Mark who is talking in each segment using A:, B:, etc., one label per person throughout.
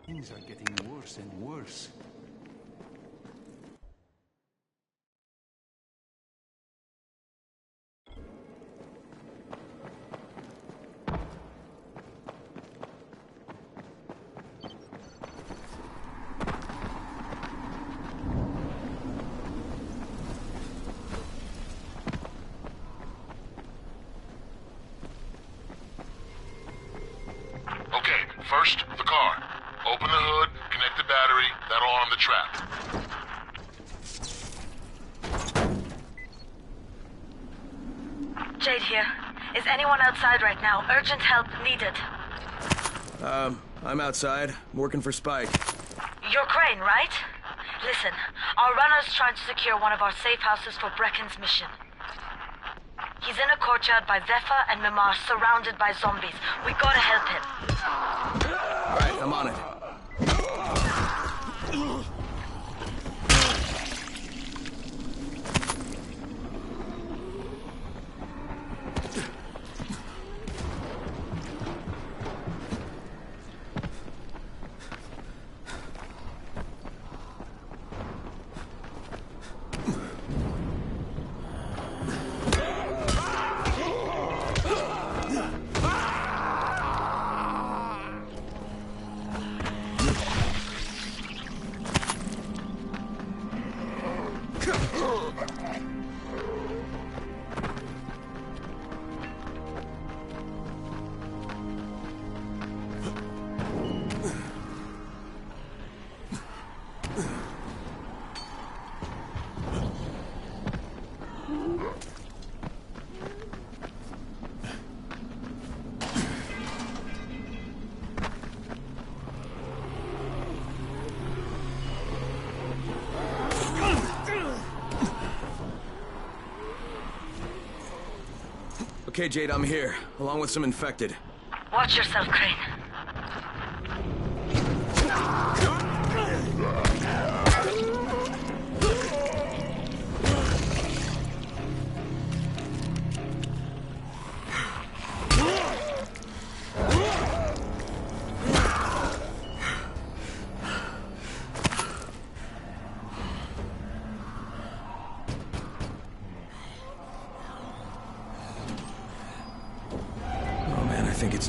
A: Things are getting worse and worse.
B: Okay, first, the car. Open the hood, connect the battery, that'll arm the trap.
C: Jade here. Is anyone outside right now? Urgent help needed.
D: I'm outside, working for Spike.
C: You're Crane, right? Listen, our runner's trying to secure one of our safe houses for Brecken's mission. He's in a courtyard by Vefa and Mimar, surrounded by zombies. We gotta help him.
D: Alright, I'm on it. Okay, Jade, I'm here, along with some infected.
C: Watch yourself, Crane.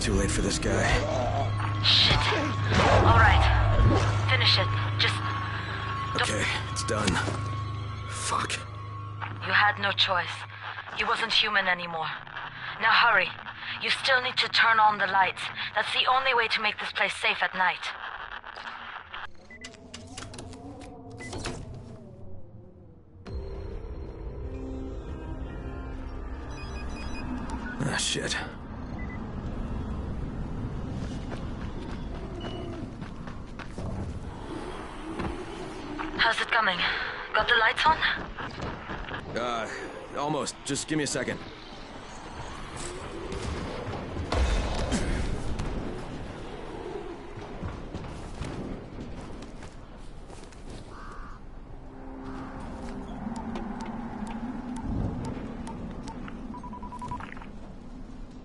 D: too late for this guy.
C: Shit. All right. Finish it. Just...
D: Okay, it's done. Fuck.
C: You had no choice. He wasn't human anymore. Now hurry. You still need to turn on the lights. That's the only way to make this place safe at night.
D: Ah, shit.
C: How's it coming? Got the lights on?
D: Almost. Just give me a second.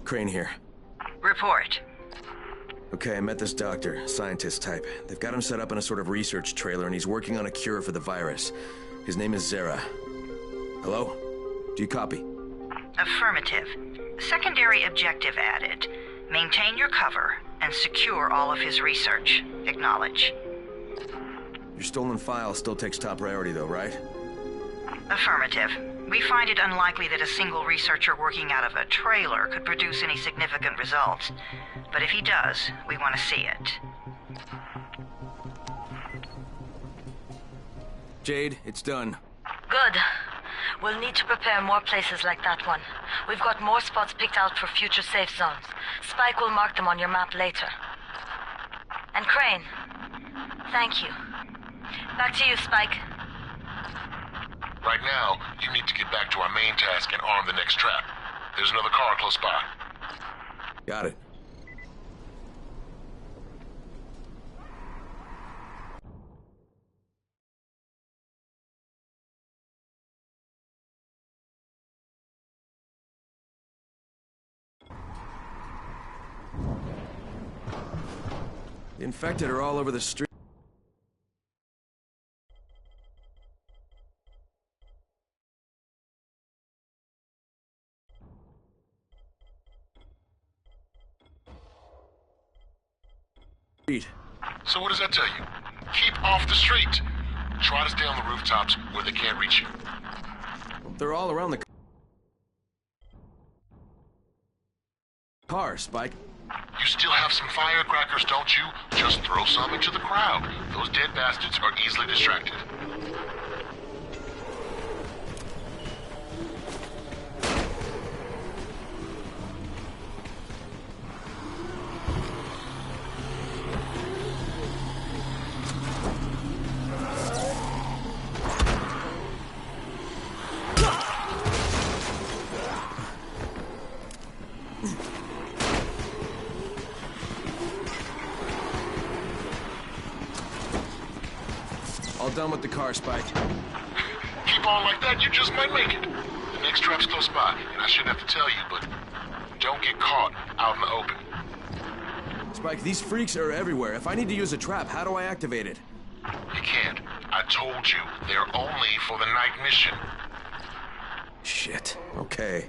D: Crane here.
E: Report.
D: Okay, I met this doctor, scientist type. They've got him set up in a sort of research trailer, and he's working on a cure for the virus. His name is Zere. Hello? Do you copy?
E: Affirmative. Secondary objective added. Maintain your cover and secure all of his research. Acknowledge.
D: Your stolen file still takes top priority, though, right?
E: Affirmative. We find it unlikely that a single researcher working out of a trailer could produce any significant results. But if he does, we want to see it.
D: Jade, it's done.
C: Good. We'll need to prepare more places like that one. We've got more spots picked out for future safe zones. Spike will mark them on your map later. And Crane, thank you. Back to you, Spike.
B: Right now, you need to get back to our main task and arm the next trap. There's another car close by.
D: Got it. The infected are all over the street.
B: So what does that tell you? Keep off the street. Try to stay on the rooftops where they can't reach you.
D: They're all around the car, Spike.
B: You still have some firecrackers, don't you? Just throw some into the crowd. Those dead bastards are easily distracted.
D: All done with the car, Spike.
B: Keep on like that, you just might make it. The next trap's close by, and I shouldn't have to tell you, but don't get caught out in the open.
D: Spike, these freaks are everywhere. If I need to use a trap, how do I activate it?
B: You can't. I told you, they're only for the night mission.
D: Shit. Okay.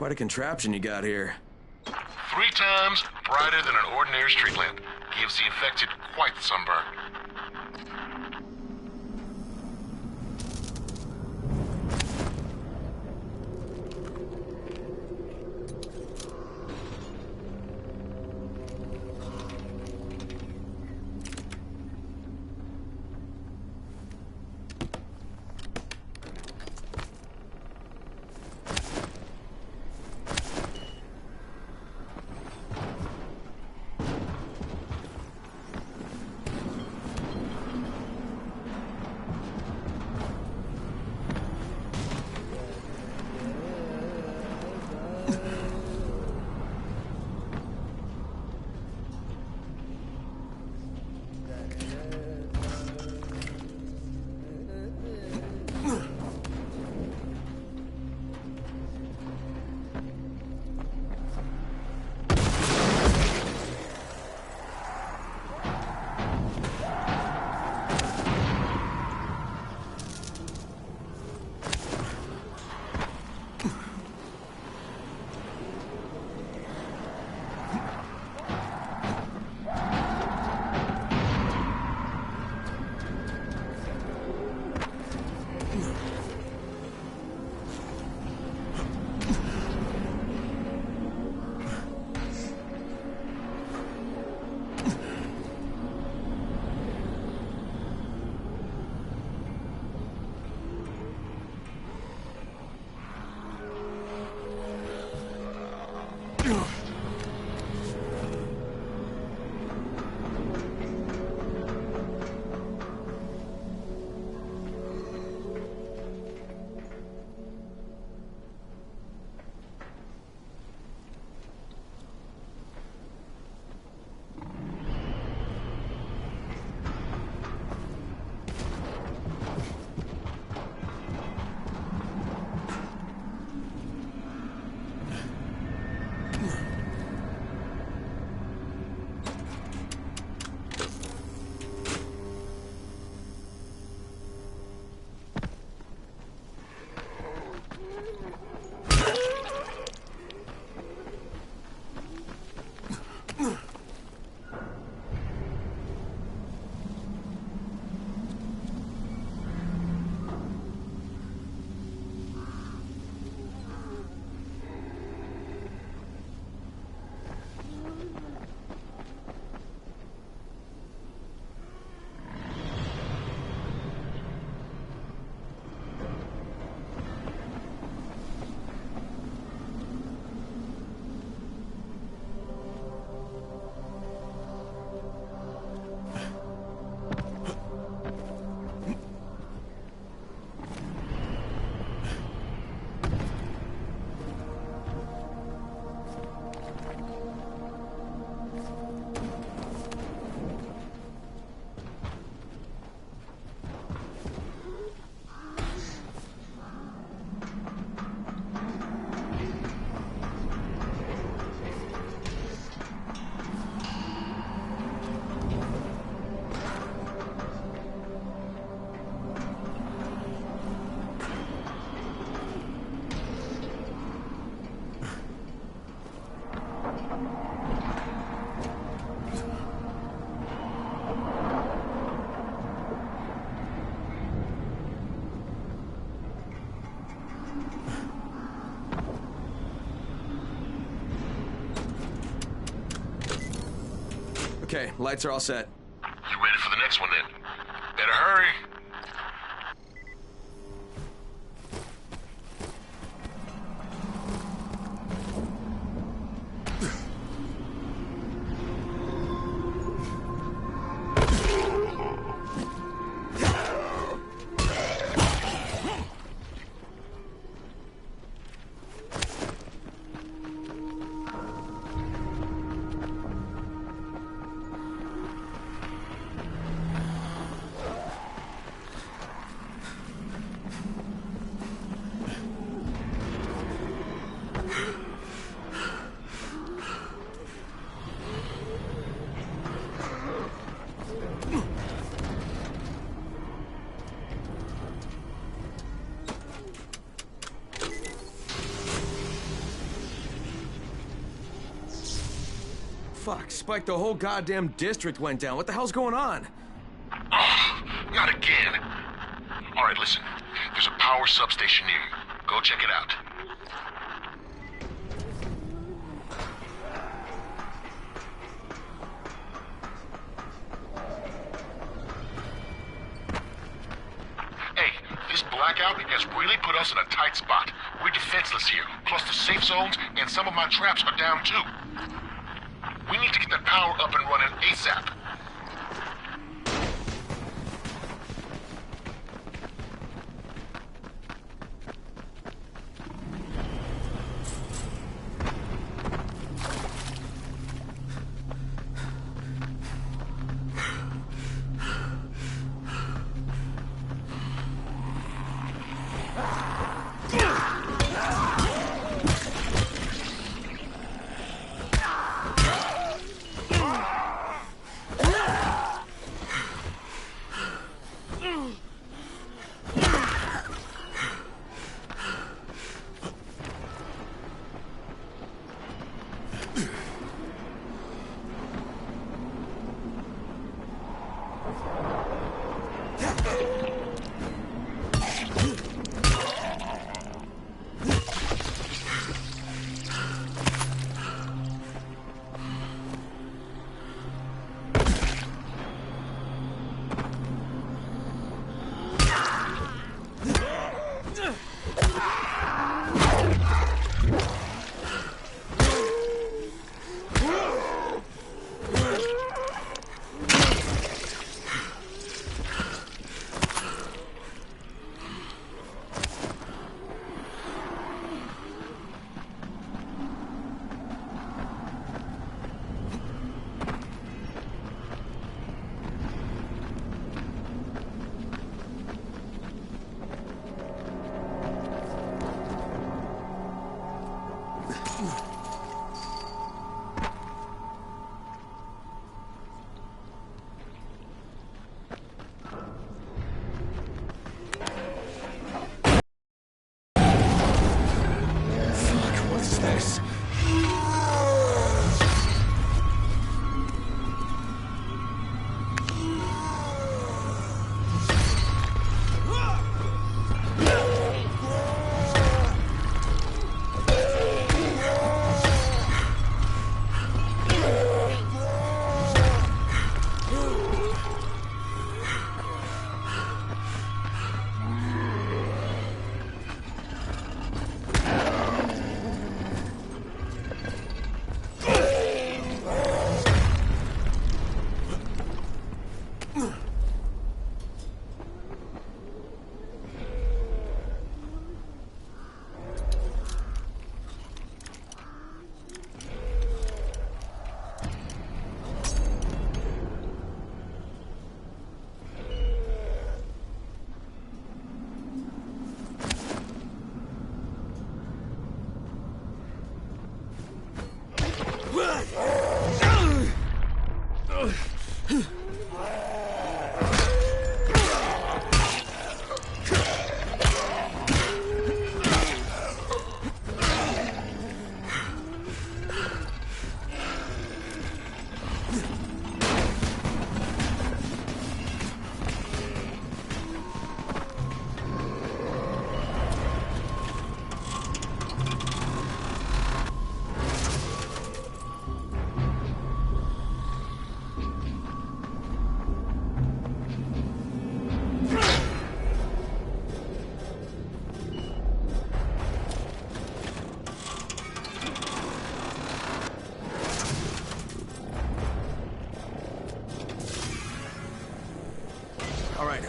D: Quite a contraption you got here.
B: 3 times brighter than an ordinary street lamp. Gives the infected quite the sunburn.
D: Okay, lights are all set.
B: You ready for the next one then? Better hurry.
D: Fuck, Spike, the whole goddamn district went down. What the hell's going on?
B: Oh, not again. All right, listen. There's a power substation near you. Go check it out. Hey, this blackout has really put us in a tight spot. We're defenseless here. Plus the safe zones and some of my traps are down too. We need to get that power up and running ASAP.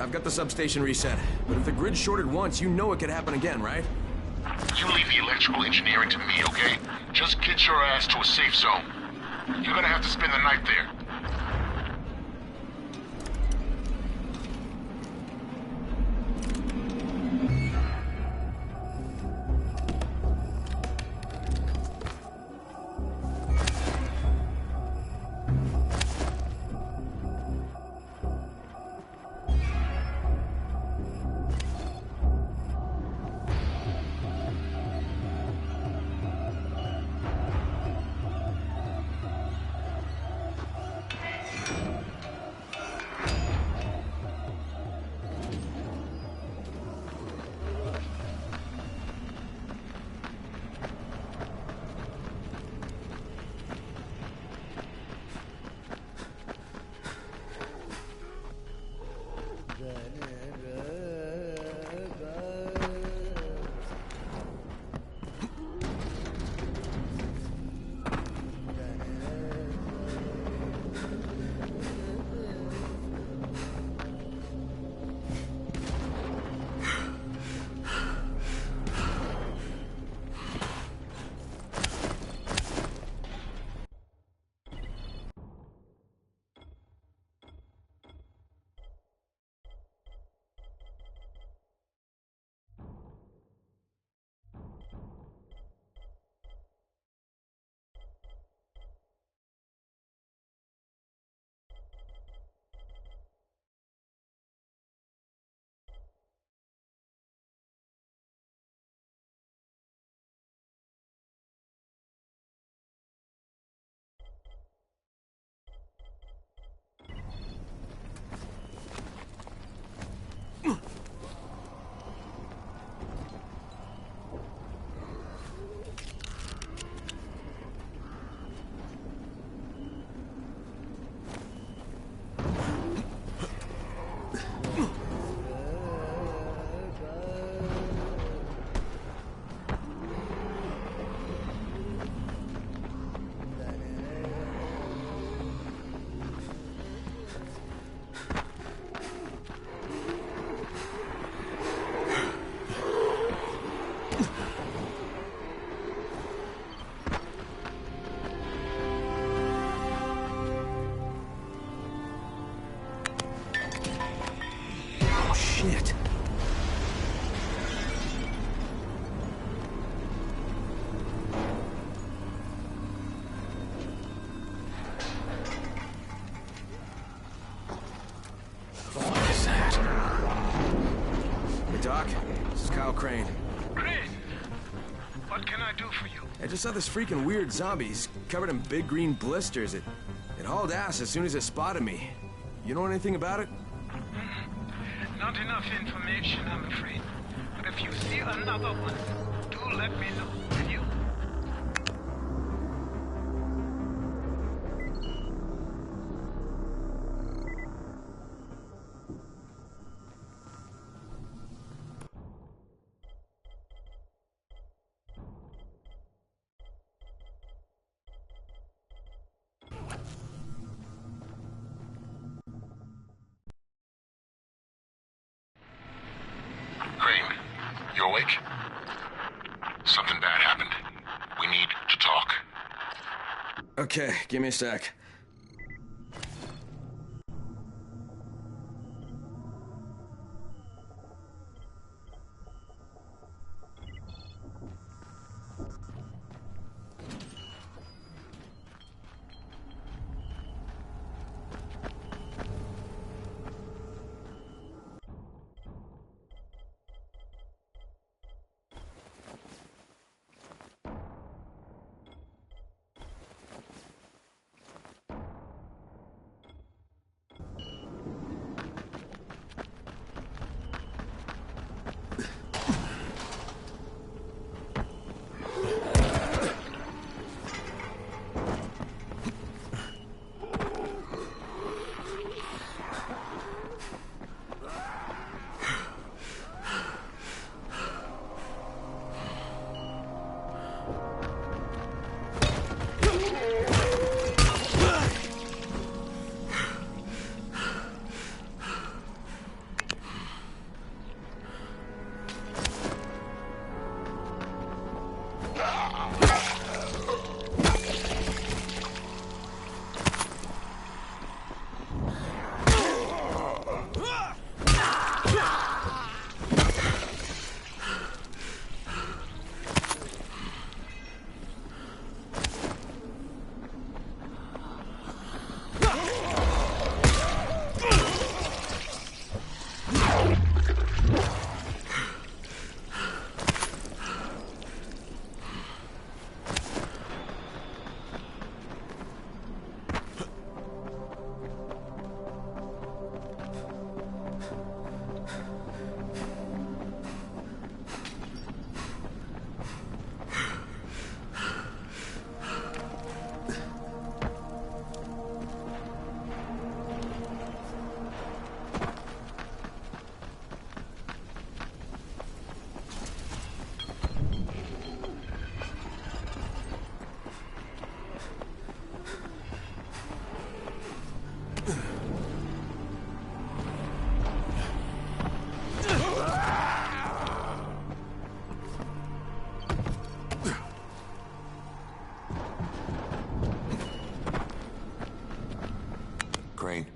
D: I've got the substation reset. But if the grid shorted once, you know it could happen again, right?
B: You leave the electrical engineering to me, okay? Just get your ass to a safe zone. You're gonna have to spend the night there.
D: Hello, Crane.
F: Crane, what can I do for you?
D: I just saw this freaking weird zombie. He's covered in big green blisters. It hauled ass as soon as it spotted me. You know anything about it?
F: Not enough information, I'm afraid. But if you see another one, do let me know, will you?
B: Crane, you awake? Something bad happened. We need to talk.
D: Okay, give me a sec.
B: Crane,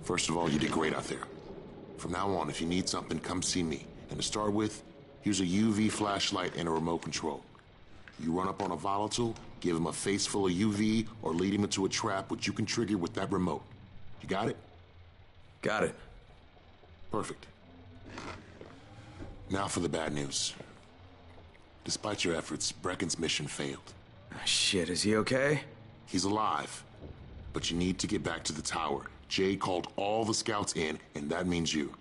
B: first of all, you did great out there. From now on, if you need something, come see me. And to start with, here's a UV flashlight and a remote control. You run up on a volatile, give him a face full of UV, or lead him into a trap which you can trigger with that remote. You got it?
D: Got it.
B: Perfect. Now for the bad news. Despite your efforts, Brecken's mission failed.
D: Shit, is he okay?
B: He's alive. But you need to get back to the tower. Jay called all the scouts in, and that means you.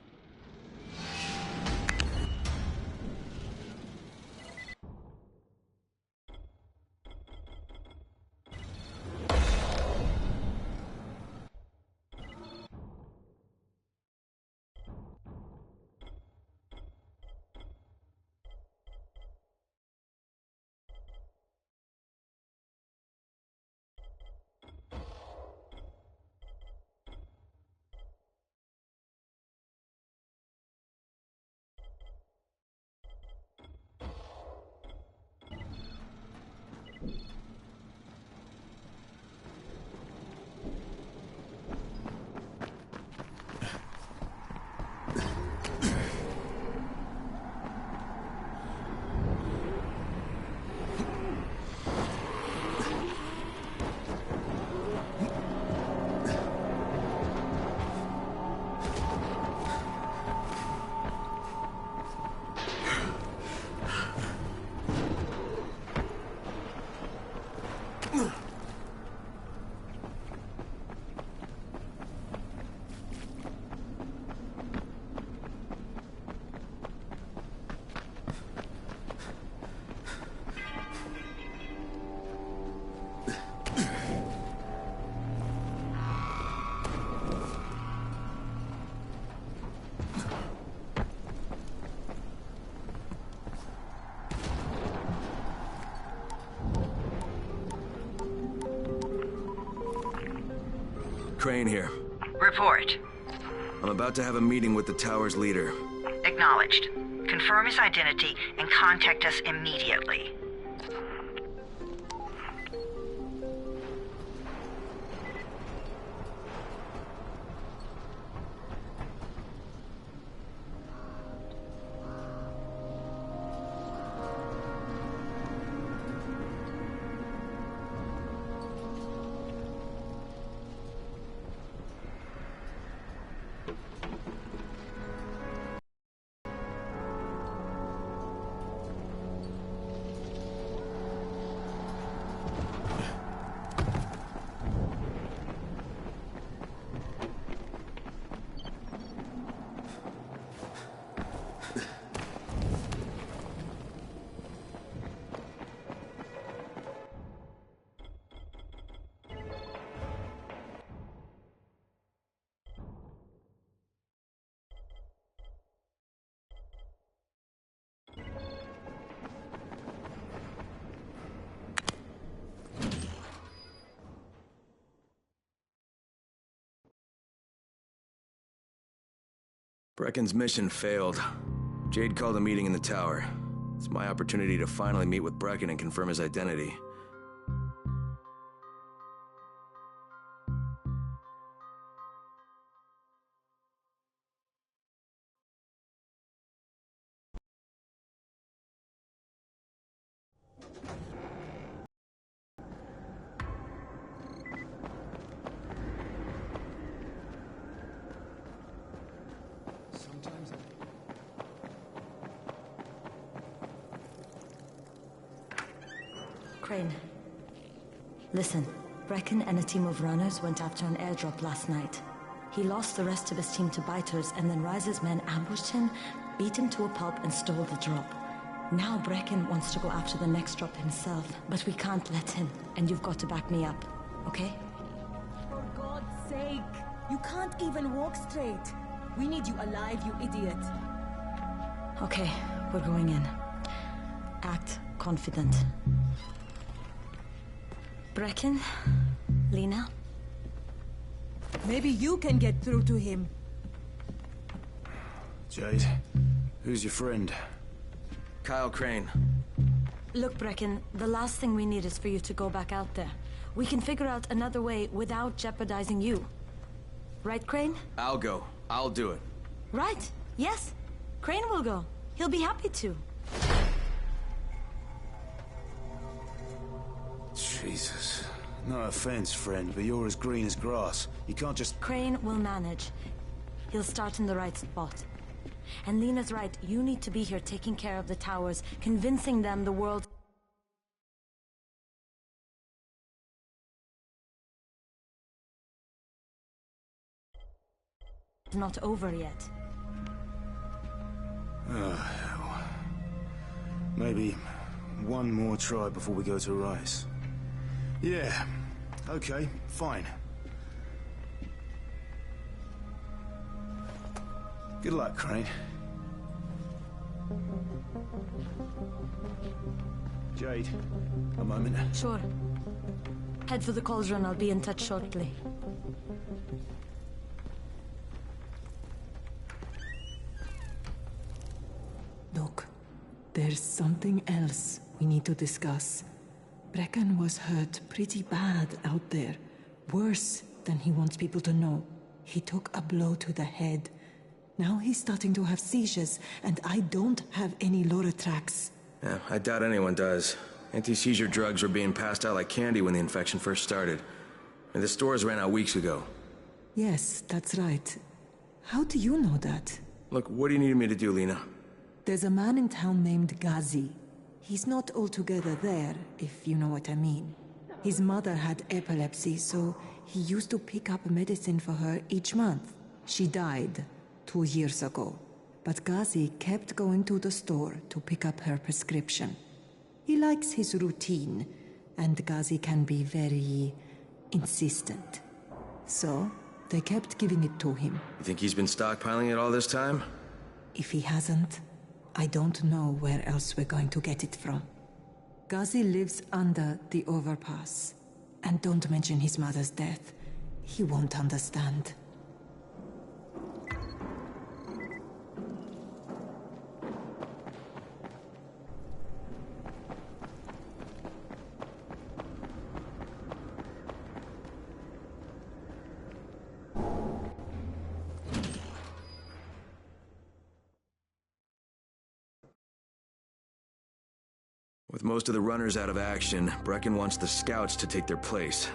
D: Crane here.
E: Report.
D: I'm about to have a meeting with the tower's leader.
E: Acknowledged. Confirm his identity and contact us immediately.
D: Brecken's mission failed. Jade called a meeting in the tower. It's my opportunity to finally meet with Brecken and confirm his identity.
C: Crane. Listen, Brecken and a team of runners went after an airdrop last night. He lost the rest of his team to biters, and then Rise's men ambushed him, beat him to a pulp, and stole the drop. Now Brecken wants to go after the next drop himself, but we can't let him, and you've got to back me up, okay?
G: For God's sake! You can't even walk straight! We need you alive, you idiot!
C: Okay, we're going in. Act confident. Brecken? Lena?
G: Maybe you can get through to him.
A: Jade, who's your friend?
D: Kyle Crane.
C: Look, Brecken, the last thing we need is for you to go back out there. We can figure out another way without jeopardizing you. Right, Crane?
D: I'll go. I'll do it.
C: Right. Yes. Crane will go. He'll be happy to.
A: Jesus. No offense, friend, but you're as green as grass. You can't just...
C: Crane will manage. He'll start in the right spot. And Lena's right, you need to be here taking care of the towers, convincing them the world is not over yet.
A: Oh, hell. Maybe one more try before we go to Rise. Yeah, okay, fine. Good luck, Crane. Jade, a moment.
C: Sure. Head for the cauldron, I'll be in touch shortly.
H: Look, there's something else we need to discuss. Brecken was hurt pretty bad out there. Worse than he wants people to know. He took a blow to the head. Now he's starting to have seizures, and I don't have any Loratrax.
D: Yeah, I doubt anyone does. Anti-seizure drugs were being passed out like candy when the infection first started. And the stores ran out weeks ago.
H: Yes, that's right. How do you know that?
D: Look, what do you need me to do, Lena?
H: There's a man in town named Ghazi. He's not altogether there, if you know what I mean. His mother had epilepsy, so he used to pick up medicine for her each month. She died 2 years ago, but Ghazi kept going to the store to pick up her prescription. He likes his routine, and Ghazi can be very insistent. So, they kept giving it to him.
D: You think he's been stockpiling it all this time?
H: If he hasn't, I don't know where else we're going to get it from. Ghazi lives under the overpass. And don't mention his mother's death. He won't understand.
D: With most of the runners out of action, Brecken wants the scouts to take their place.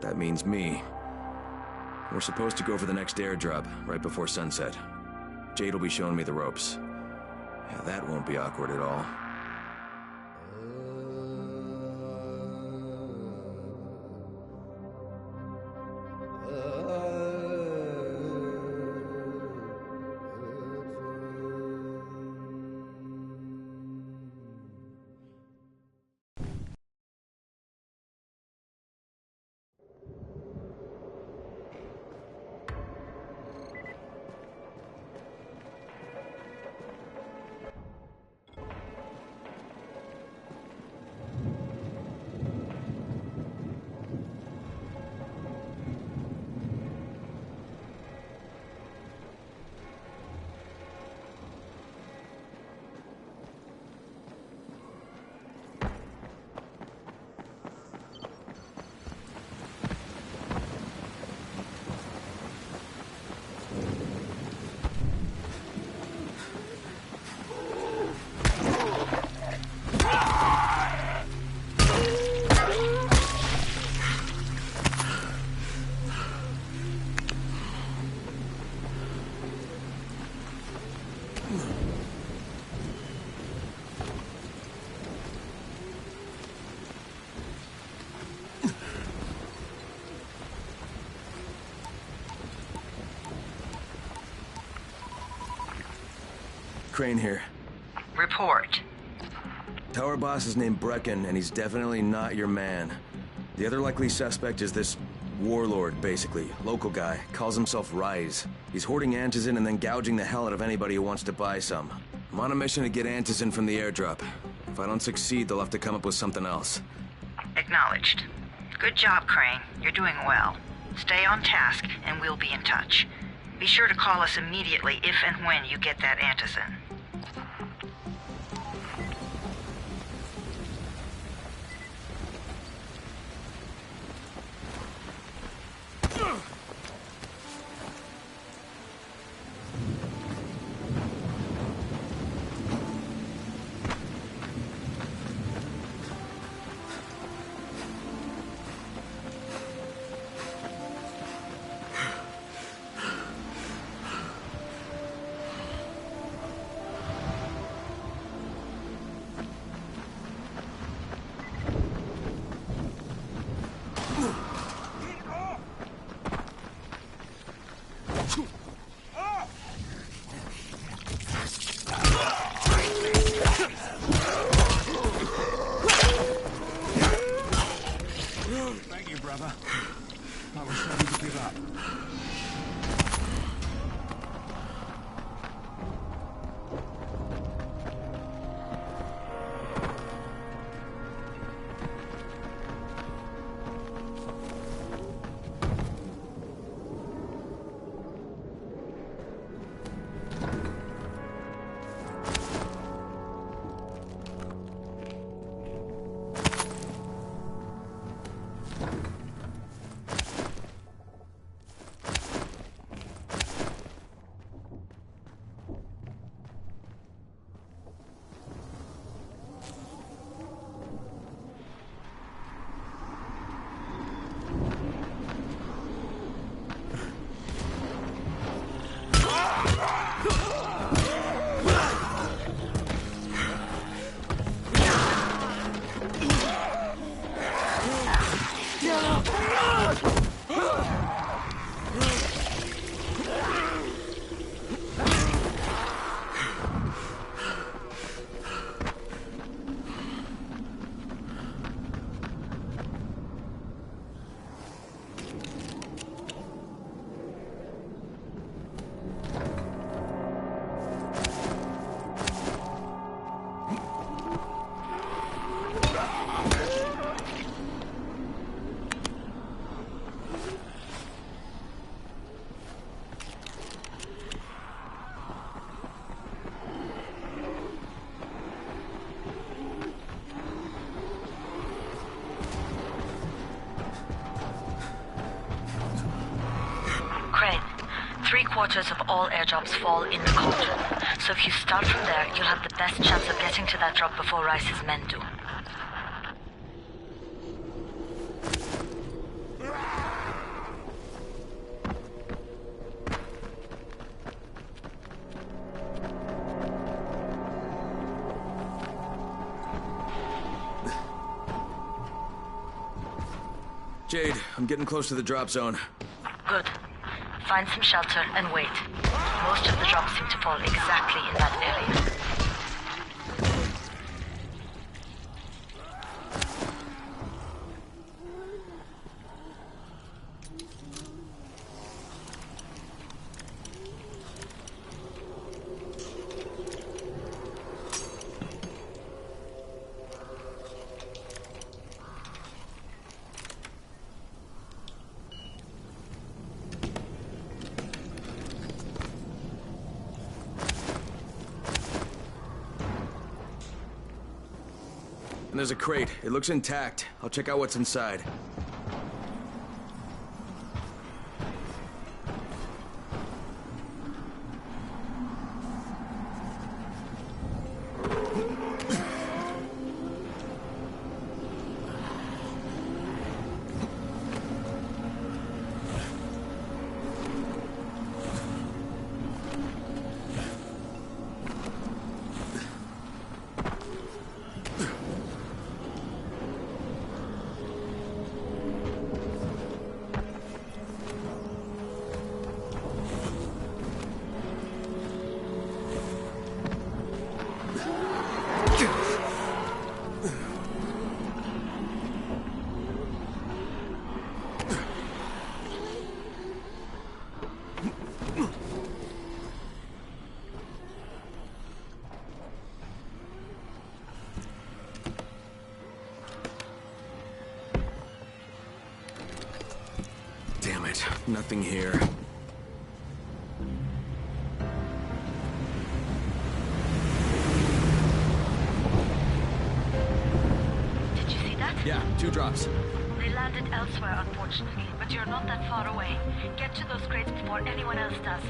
D: That means me. We're supposed to go for the next airdrop, right before sunset. Jade will be showing me the ropes. Yeah, that won't be awkward at all. Crane here.
E: Report.
D: Tower boss is named Brecken, and he's definitely not your man. The other likely suspect is this warlord, basically. Local guy. Calls himself Rise. He's hoarding Antizin and then gouging the hell out of anybody who wants to buy some. I'm on a mission to get Antizin from the airdrop. If I don't succeed, they'll have to come up with something else.
E: Acknowledged. Good job, Crane. You're doing well. Stay on task, and we'll be in touch. Be sure to call us immediately if and when you get that Antizin.
C: Crane, 3/4 of all airdrops fall in the cauldron. So if you start from there, you'll have the best chance of getting to that drop before Rice's men do.
D: Jade, I'm getting close to the drop zone.
C: Good. Find some shelter and wait. Most of the drops seem to fall exactly in that area.
D: And there's a crate. It looks intact. I'll check out what's inside. Damn it, nothing here.
C: Did you see that?
D: Yeah, 2 drops.
C: They landed elsewhere, unfortunately, but you're not that far away. Get to those crates before anyone else does.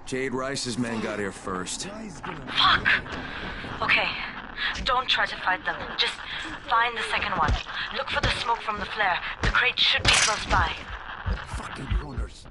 D: Jade Rice's men got here first.
C: Fuck! Okay, don't try to fight them. Just find the second one. Look for the smoke from the flare. The crate should be close by.
A: Fucking runners.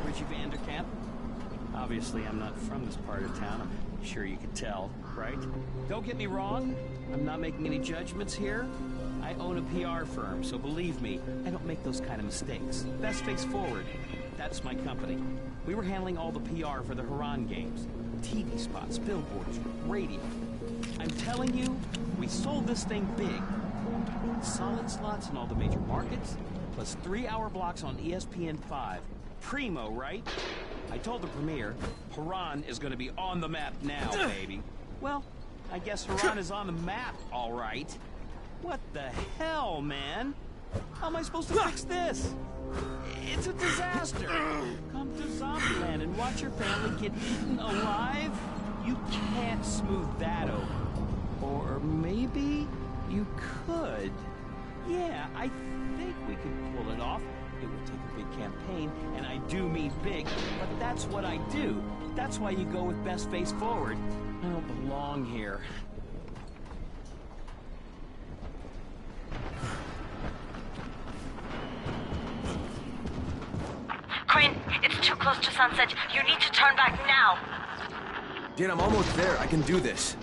I: Richie Vanderkamp. Obviously, I'm not from this part of town. I'm sure you could tell, right? Don't get me wrong. I'm not making any judgments here. I own a PR firm, so believe me, I don't make those kind of mistakes. Best Face Forward. That's my company. We were handling all the PR for the Haran games. TV spots, billboards, radio. I'm telling you, we sold this thing big. solid slots in all the major markets, plus 3-hour blocks on ESPN5. Primo, right? I told the Premier, Haran is gonna be on the map now, baby. Well, I guess Haran is on the map, all right. What the hell, man? How am I supposed to fix this? It's a disaster. Come to Zombieland and watch your family get eaten alive? You can't smooth that over. Or maybe you could. Yeah, I think we could pull it off. It would take a big campaign, and I do mean big, but that's what I do. That's why you go with best face forward. I don't belong here.
C: Crane, it's too close to sunset. You need to turn back now.
D: Dude, I'm almost there. I can do this.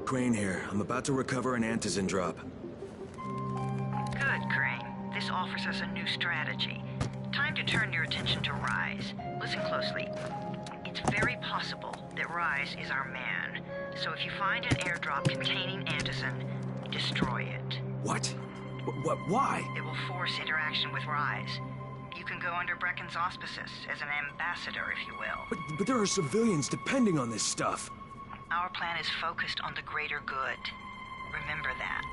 D: Crane here. I'm about to recover an antizin drop.
E: Good, Crane. This offers us a new strategy. Time to turn your attention to Rise. Listen closely. It's very possible that Rise is our man. So if you find an airdrop containing antizin, destroy it.
D: What? Why?
E: It will force interaction with Rise. You can go under Brecken's auspices as an ambassador, if you will.
D: But there are civilians depending on this stuff.
E: Our plan is focused on the greater good. Remember that.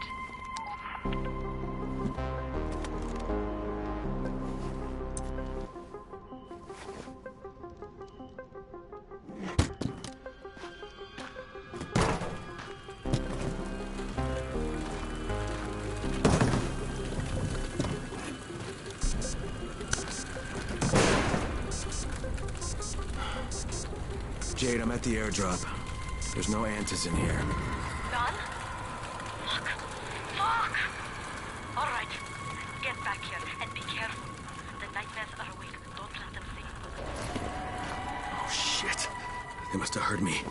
D: Jade, I'm at the airdrop. There's no antizin here.
C: Done? Fuck! All right. Get back here and be careful. The nightmares are awake. Don't let them see you.
D: Oh, shit. They must have heard me.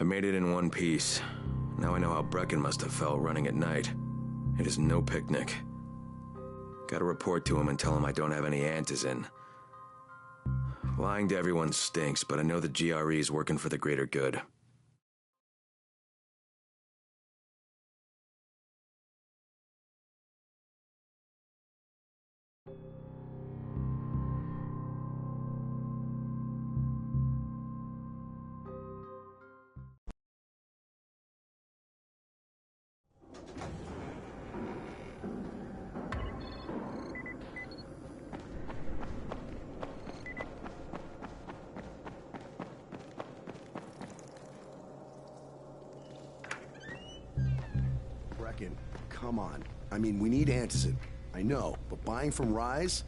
D: I made it in one piece. Now I know how Brecken must have felt running at night. It is no picnic. Gotta report to him and tell him I don't have any antizin. Lying to everyone stinks, but I know the GRE is working for the greater good.
J: Come on. I mean, we need antizin. I know, but buying from Rise?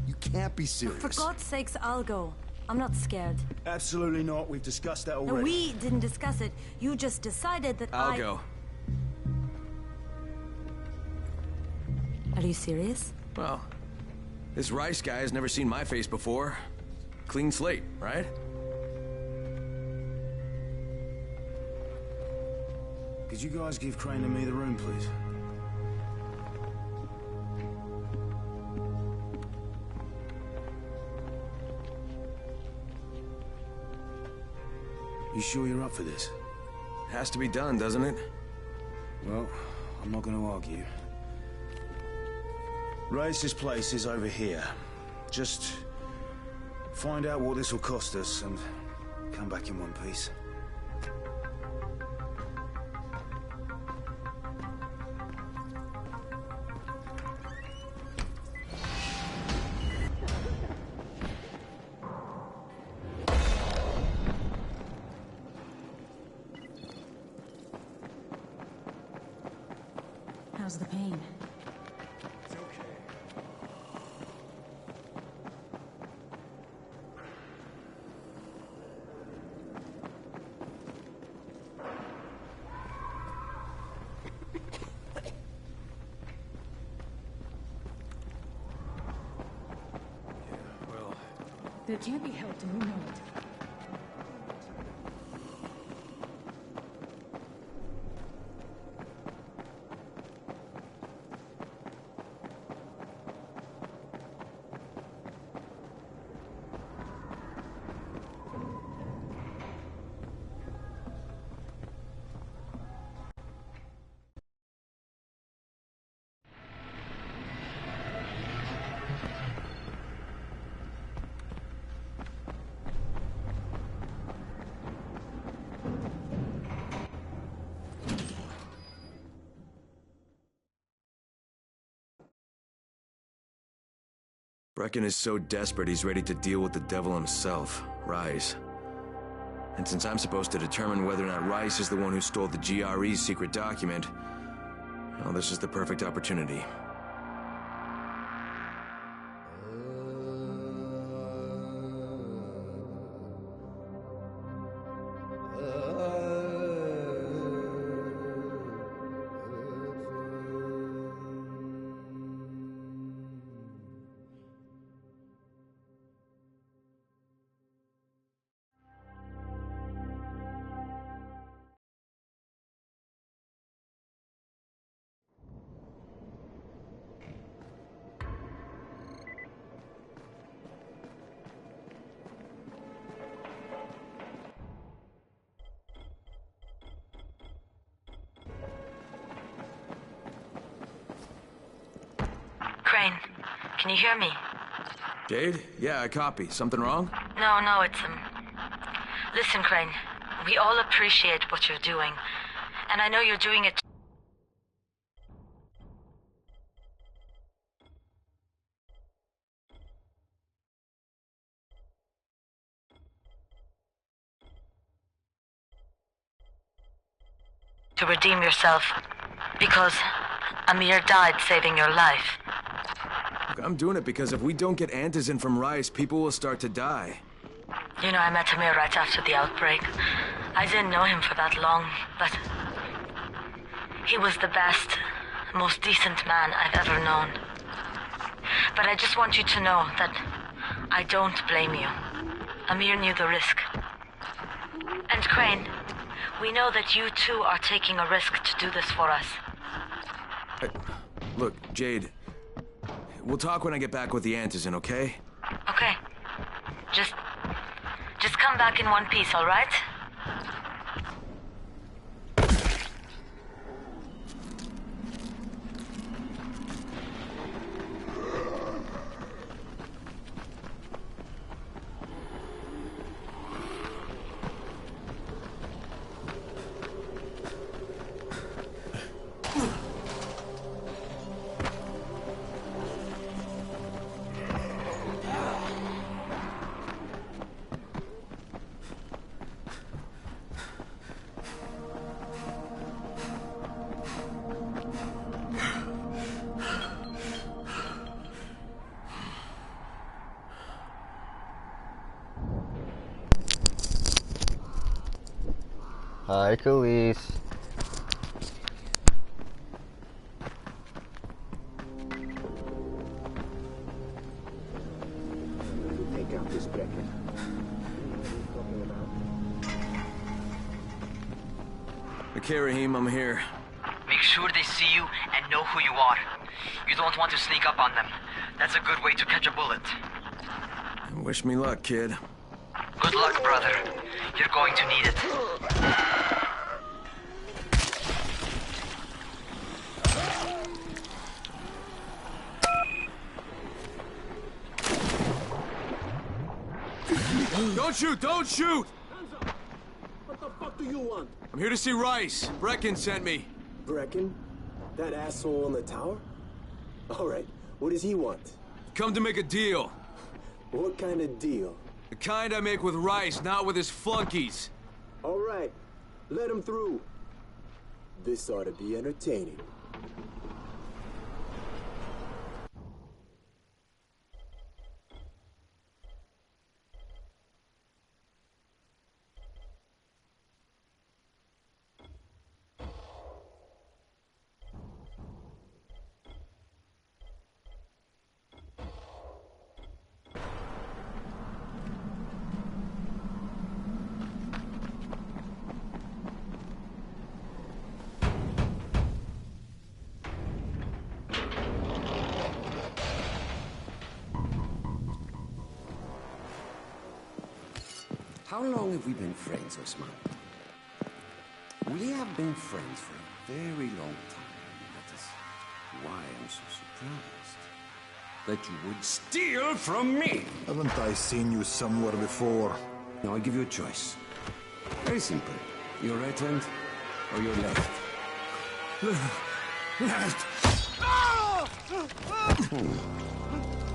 J: You can't be serious.
G: For God's sakes, I'll go. I'm not scared.
A: Absolutely not. We've discussed that
G: No,
A: already.
G: we didn't discuss it. You just decided that
D: I'll go.
G: Are you serious?
D: Well, this Rice guy has never seen my face before. Clean slate, right?
A: Could you guys give Crane and me the room, please? You sure you're up for this?
D: Has to be done, doesn't it?
A: Well, I'm not going to argue. Race's place is over here. Just find out what this will cost us and come back in one piece.
G: How's the pain?
J: It's okay.
D: Well,
G: There can't be help, and you know it.
D: Brecken is so desperate he's ready to deal with the devil himself, Rise. And since I'm supposed to determine whether or not Rice is the one who stole the GRE's secret document, well, this is the perfect opportunity.
C: Crane, can you hear me?
D: Jade? Yeah, I copy. Something wrong?
C: No, it's Listen, Crane, we all appreciate what you're doing, and I know you're doing it to redeem yourself, because Amir died saving your life.
D: Look, I'm doing it because if we don't get antizin from Rice, people will start to die.
C: You know, I met Amir right after the outbreak. I didn't know him for that long, but he was the best, most decent man I've ever known. But I just want you to know that I don't blame you. Amir knew the risk. And Crane, We know that you two are taking a risk to do this for us.
D: Look, Jade, we'll talk when I get back with the Antizin, okay?
C: Okay. Just come back in one piece, all right?
K: Hi, Khalees.
L: Take out this Brecken.
D: Okay, Rahim, I'm here.
M: Make sure they see you and know who you are. You don't want to sneak up on them. That's a good way to catch a bullet.
D: Wish me luck, kid.
M: Good luck, brother. You're going to need it.
D: Don't shoot! Don't shoot!
L: What the fuck do you want?
D: I'm here to see Rice. Brecken sent me.
L: Brecken? That asshole on the tower? Alright, what does he want?
D: Come to make a deal.
L: What kind of deal?
D: The kind I make with Rice, not with his flunkies.
L: Alright, let him through. This ought to be entertaining.
N: How long have we been friends, Osman? We have been friends for a very long time. That is why I'm so surprised that you would steal from me.
A: Haven't I seen you somewhere before?
N: Now I give you a choice. Very simple. Your right hand or your left?
A: Left.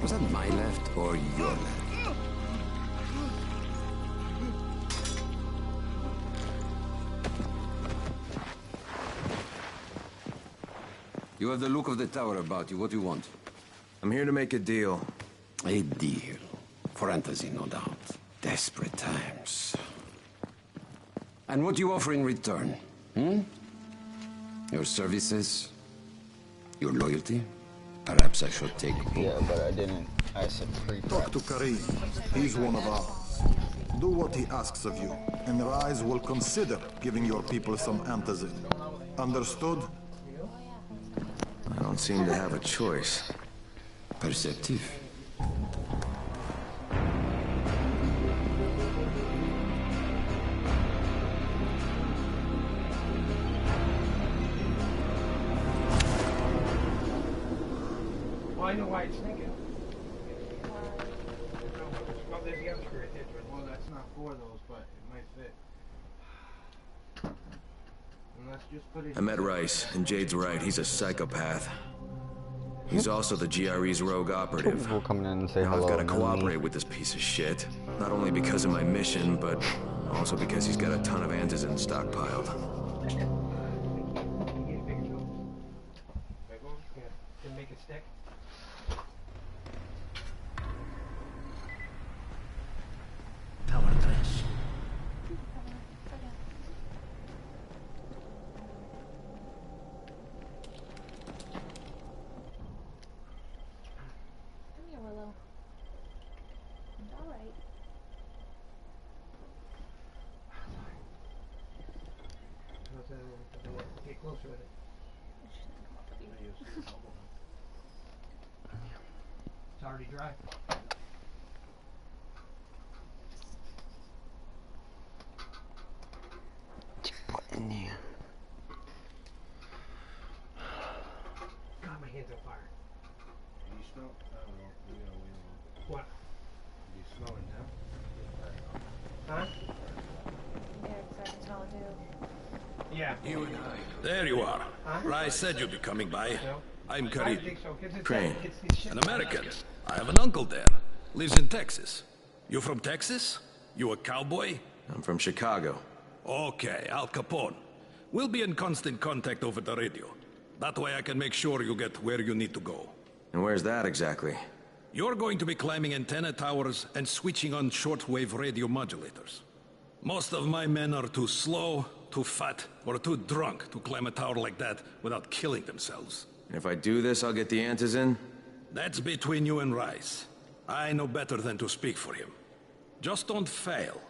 N: Was that my left or your left? You have the look of the tower about you. What do you want?
D: I'm here to make a deal.
N: A deal. For Antizin, no doubt. Desperate times. And what do you offer in return? Your services? Your loyalty? Perhaps I should take a
K: Yeah, but I didn't. I said
A: Talk to Karim. He's one of ours. Do what he asks of you, and Rise will consider giving your people some Antizin. Understood?
D: I don't seem to have a choice.
N: Perceptive.
F: Well, I know why it's thinking. Well, there's the other screw right there. Well, that's not for those, but it might fit.
D: I met Rice, and Jade's right, he's a psychopath. He's also the GRE's rogue operative.
K: People coming in and say
D: Now
K: hello.
D: I've got to
K: and then
D: cooperate
K: leave.
D: with this piece of shit. Not only because of my mission, but also because he's got a ton of Antizin stockpiled.
F: To make it stick.
B: Tower 3.
O: Come here, Willow. It's all right.
F: closer with it. It's already dry.
K: In here.
F: God, my hands on fire.
P: Can you smell? I don't know. We don't.
F: What?
P: Do you smell it now?
F: Huh?
O: Yeah, because I can tell it too.
F: Yeah.
Q: You and I. There you are. Rice said you'd be coming by.
F: No.
Q: I'm
F: I
Q: Karim.
F: don't think so. 'Cause it's
D: Crane.
F: it's shit
Q: An
F: like
Q: American.
F: that.
Q: I have an uncle there. Lives in Texas. You from Texas? You a cowboy?
D: I'm from Chicago.
Q: Okay, Al Capone. We'll be in constant contact over the radio. That way I can make sure you get where you need to go.
D: And where's that exactly?
Q: You're going to be climbing antenna towers and switching on shortwave radio modulators. Most of my men are too slow, too fat, or too drunk to climb a tower like that without killing themselves.
D: And if I do this, I'll get the Antizin?
Q: That's between you and Rice. I know better than to speak for him. Just don't fail.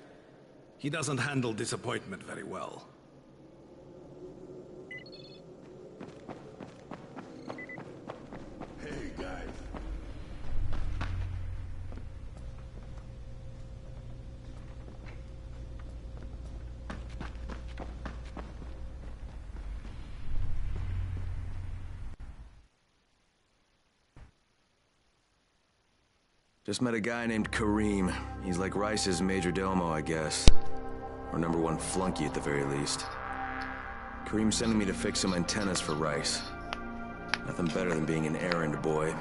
Q: He doesn't handle disappointment very well.
P: Hey, guys.
D: Just met a guy named Karim. He's like Rice's major domo, I guess. Or #1 flunky at the very least. Karim's sending me to fix some antennas for Rice. Nothing better than being an errand boy.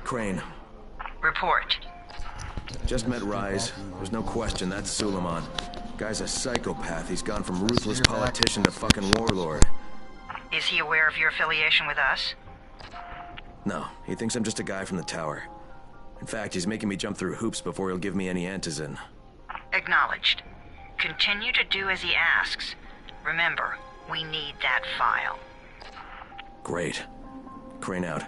D: Crane.
E: Report.
D: Just met Rise. There's no question that's Suleiman. Guy's a psychopath. He's gone from ruthless politician to fucking warlord.
E: Is he aware of your affiliation with us?
D: No, he thinks I'm just a guy from the tower. In fact, he's making me jump through hoops before he'll give me any Antizin.
E: Acknowledged. Continue to do as he asks. Remember, we need that file.
D: Great. Crane out.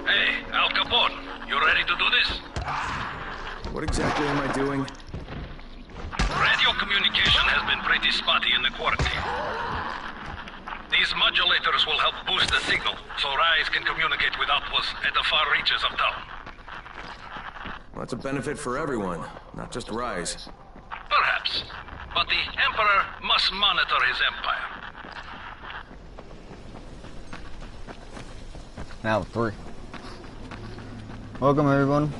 Q: Hey, Al Capone, you ready to do this?
D: What exactly am I doing?
Q: Radio communication has been pretty spotty in the quarantine. These modulators will help boost the signal, so Rise can communicate with outposts at the far reaches of town.
D: Well, that's a benefit for everyone, not just Rise.
Q: Perhaps. But the Emperor must monitor his empire.
K: Now 3. Welcome everyone.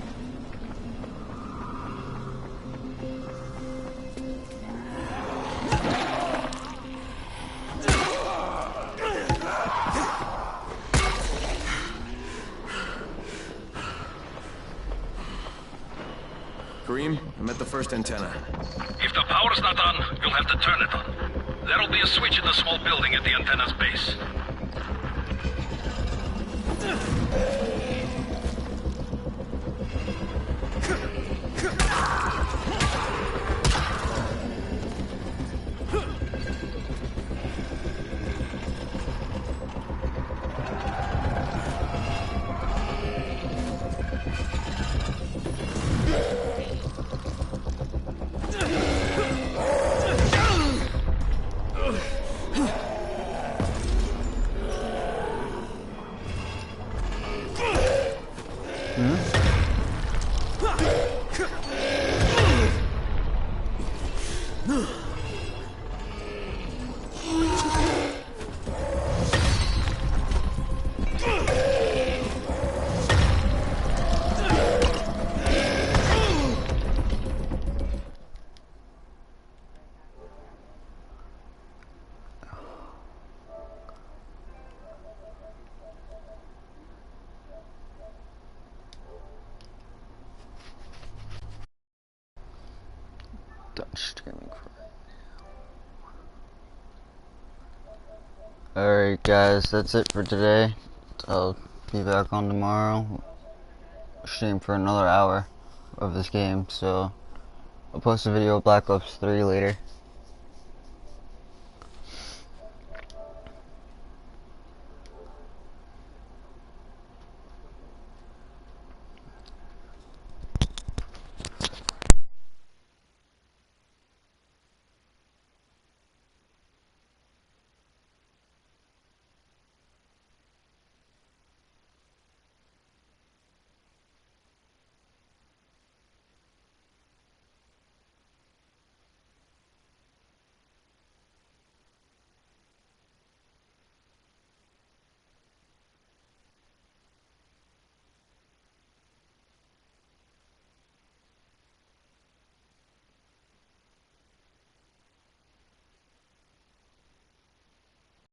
D: Karim, I'm at the first antenna.
Q: If the power's not on, you'll have to turn it on. There'll be a switch in the small building at the antenna's base.
R: Alright guys, that's it for today. I'll be back on tomorrow. Stream for another hour of this game, so I'll post a video of Black Ops 3 later.